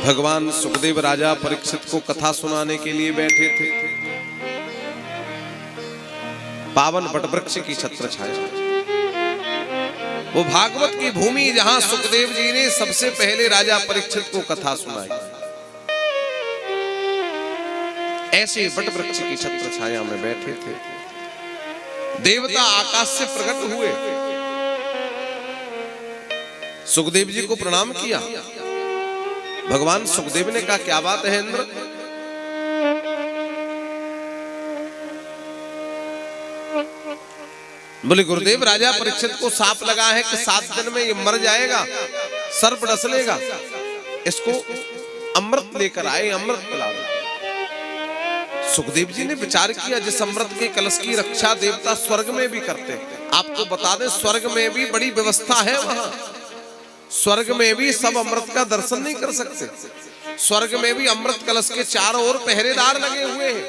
भगवान सुखदेव राजा परीक्षित को कथा सुनाने के लिए बैठे थे। पावन वटवृक्ष की छत्र छाया, वो भागवत की भूमि जहां सुखदेव जी ने सबसे पहले राजा परीक्षित को कथा सुनाई, ऐसे वटवृक्ष की छत्र छाया में बैठे थे। देवता आकाश से प्रकट हुए, सुखदेव जी को प्रणाम किया। भगवान सुखदेव ने कहा, क्या बात है इंद्र? बोले, गुरुदेव राजा परीक्षित को साफ लगा है कि 7 दिन में ये मर जाएगा, सर्प डस लेगा, इसको अमृत लेकर आए, अमृत पिलाओ। सुखदेव जी ने विचार किया, जिस अमृत के कलश की रक्षा देवता स्वर्ग में भी करते हैं। आपको बता दें, स्वर्ग में भी बड़ी व्यवस्था है। वहां स्वर्ग में भी सब अमृत का दर्शन नहीं कर सकते। स्वर्ग में भी अमृत कलश के चारों ओर पहरेदार लगे हुए हैं।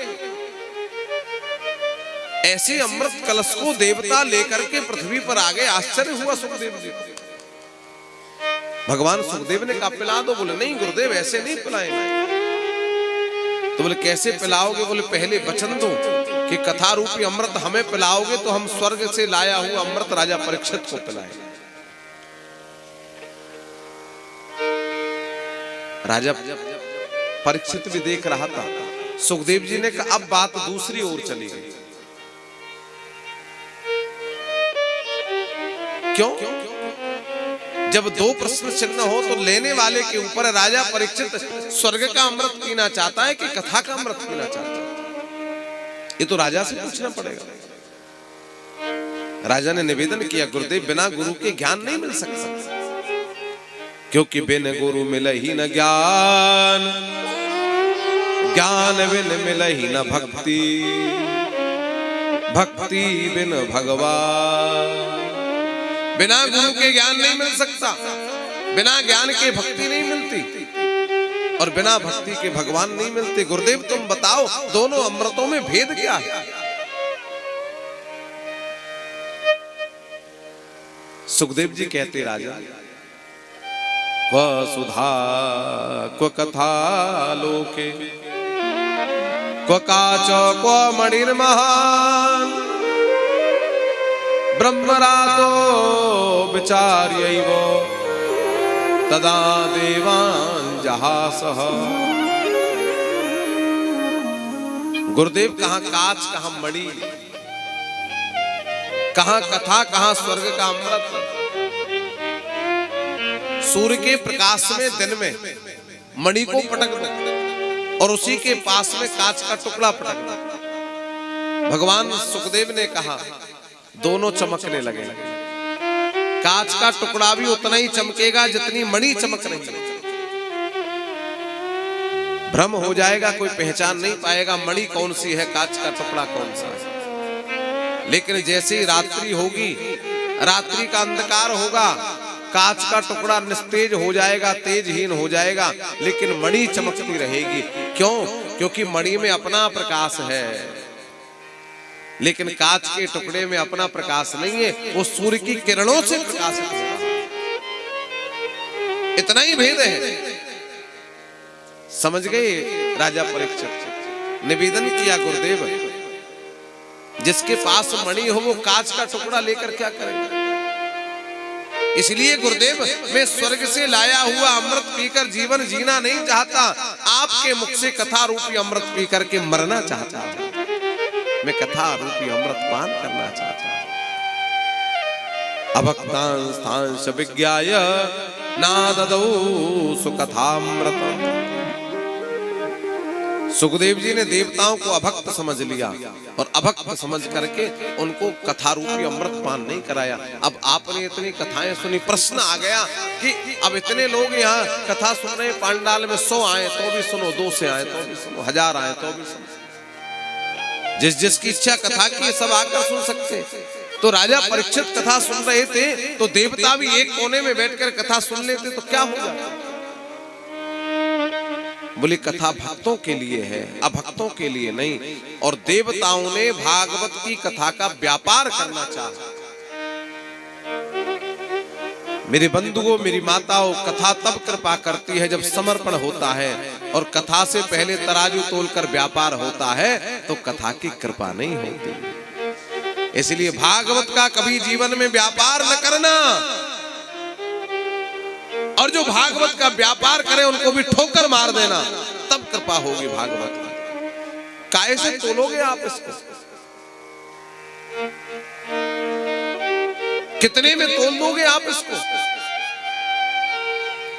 ऐसे अमृत कलश को देवता लेकर के पृथ्वी पर आ गए। आश्चर्य हुआ सुखदेव जी। भगवान सुखदेव ने कहा, पिला दो। बोले, नहीं गुरुदेव, ऐसे नहीं पिलाएंगे। तो बोले, कैसे पिलाओगे? बोले, पहले वचन दो कि कथा रूपी अमृत हमें पिलाओगे तो हम स्वर्ग से लाया हुआ अमृत राजा परीक्षित को पिलाएंगे। राजा परीक्षित भी देख रहा था। सुखदेव जी ने कहा, अब बात दूसरी ओर चली गई। क्यों? जब 2 प्रश्न चिन्ह हो तो लेने वाले के ऊपर राजा परीक्षित स्वर्ग का अमृत पीना चाहता है कि कथा का अमृत पीना चाहता है? ये तो राजा से पूछना पड़ेगा। राजा ने निवेदन किया, गुरुदेव, बिना गुरु के ज्ञान नहीं मिल सकता, क्योंकि बिन गुरु मिले ही न ज्ञान, ज्ञान बिन मिले ही न भक्ति, भक्ति बिन भगवान। बिना गुरु के ज्ञान नहीं मिल सकता, बिना ज्ञान के भक्ति नहीं मिलती, और बिना भक्ति के भगवान नहीं मिलते। गुरुदेव, तुम बताओ, दोनों अमृतों में भेद क्या है? सुखदेव जी कहते, राजा, क्व सुधा क्व कथा लोके, क्व काच क्व मणिर्महान्, ब्रह्मरातो विचार्यैव तदा देवान् जहासः। गुरुदेव, कहां काच, कहां मणि, कहां कथा, कहां स्वर्ग का अमृत। सूर्य के प्रकाश में दिन में मणि को पटक दो और उसी के पास में कांच का टुकड़ा पटक दो। भगवान सुखदेव ने कहा, दोनों चमकने लगे। कांच का टुकड़ा भी उतना ही चमकेगा जितनी मणि चमक रही है। भ्रम हो जाएगा, कोई पहचान नहीं पाएगा मणि कौन सी है, कांच का टुकड़ा कौन सा है। लेकिन जैसे ही रात्रि होगी, रात्रि का अंधकार होगा, कांच का टुकड़ा निस्तेज हो जाएगा, तेजहीन हो जाएगा, लेकिन मणि चमकती रहेगी। क्यों? क्योंकि मणि में अपना प्रकाश है, लेकिन कांच के टुकड़े में अपना प्रकाश नहीं है, वो सूर्य की किरणों से प्रकाशित होता है। इतना ही भेद है। समझ गए? राजा परीक्षित निवेदन किया, गुरुदेव, जिसके पास मणि हो वो कांच का टुकड़ा लेकर क्या करेगा? इसलिए गुरुदेव, मैं स्वर्ग से लाया हुआ अमृत पीकर जीवन जीना नहीं चाहता, आपके मुख से कथा रूपी अमृत पीकर के मरना चाहता हूं। मैं कथा रूपी अमृत पान करना चाहता हूं। अभक्तांस्तांश विज्ञाय नाददौ सुकथामृतम्। सुखदेव जी ने देवताओं को अभक्त समझ लिया और अभक्त समझ करके उनको कथा रूपी अमृत पान नहीं कराया। अब आपने इतनी कथाएं सुनी, प्रश्न आ गया कि अब इतने लोग यहाँ कथा सुन रहे, पांडाल में 100 आए तो भी सुनो, 2 से आए तो भी सुनो, 1000 आए तो भी सुनो। जिस जिसकी इच्छा कथा की सब आकर सुन सकते। तो राजा परीक्षित कथा सुन रहे थे तो देवता भी एक कोने में बैठकर कथा सुन लेते तो क्या हो जाता? बोले, कथा भक्तों के लिए है, अभक्तों के लिए नहीं। और देवताओं ने भागवत की कथा का व्यापार करना चाहा। मेरे बंधुओं, मेरी माताओं, कथा तब कृपा करती है जब समर्पण होता है, और कथा से पहले तराजू तोलकर व्यापार होता है तो कथा की कृपा नहीं होती। इसलिए भागवत का कभी जीवन में व्यापार न करना, और जो भागवत का व्यापार करे उनको भी ठोकर मार देना, तब कृपा होगी भागवत की। काहे से तोलोगे आप इसको? कितने में तोल दोगे आप इसको?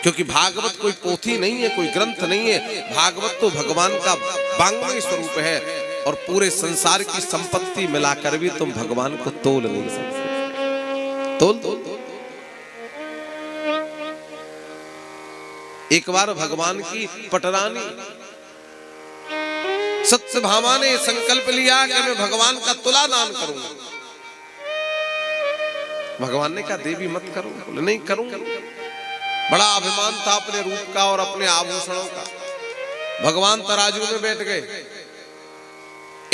क्योंकि भागवत कोई पोथी नहीं है, कोई ग्रंथ नहीं है। भागवत तो भगवान का वांग्मय स्वरूप है, और पूरे संसार की संपत्ति मिलाकर भी तुम भगवान को तोल नहीं सकते। तोल। एक बार भगवान की पटरानी सत्यभामा ने संकल्प लिया कि मैं भगवान का तुला दान करूंगा। भगवान ने कहा देवी मत करो। बोले नहीं करूंगा। बड़ा अभिमान था अपने रूप का और अपने आभूषणों का। भगवान तराजू में बैठ गए।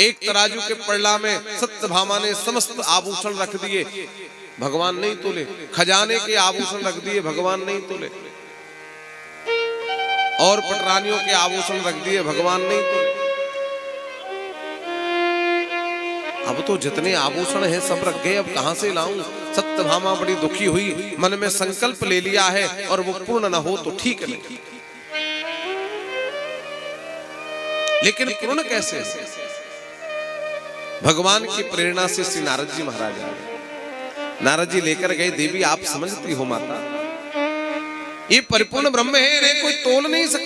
एक तराजू के पड़ला में सत्यभामा ने समस्त आभूषण रख दिए, भगवान नहीं तोले। खजाने के आभूषण रख दिए, भगवान नहीं तोले। और पटरानियों के आभूषण रख दिए, भगवान नहीं तोले। अब तो जितने आभूषण हैं सब रख गए, अब कहां से लाऊं? सत्यभामा बड़ी दुखी हुई, मन में संकल्प ले लिया है और वो पूर्ण न हो तो ठीक नहीं, लेकिन पूर्ण कैसे? भगवान की प्रेरणा से श्री नारद जी महाराज आए। नारद जी लेकर गए, देवी आप समझती हो माता, ये परिपूर्ण ब्रह्म है, इन्हें कोई तोल नहीं सकता।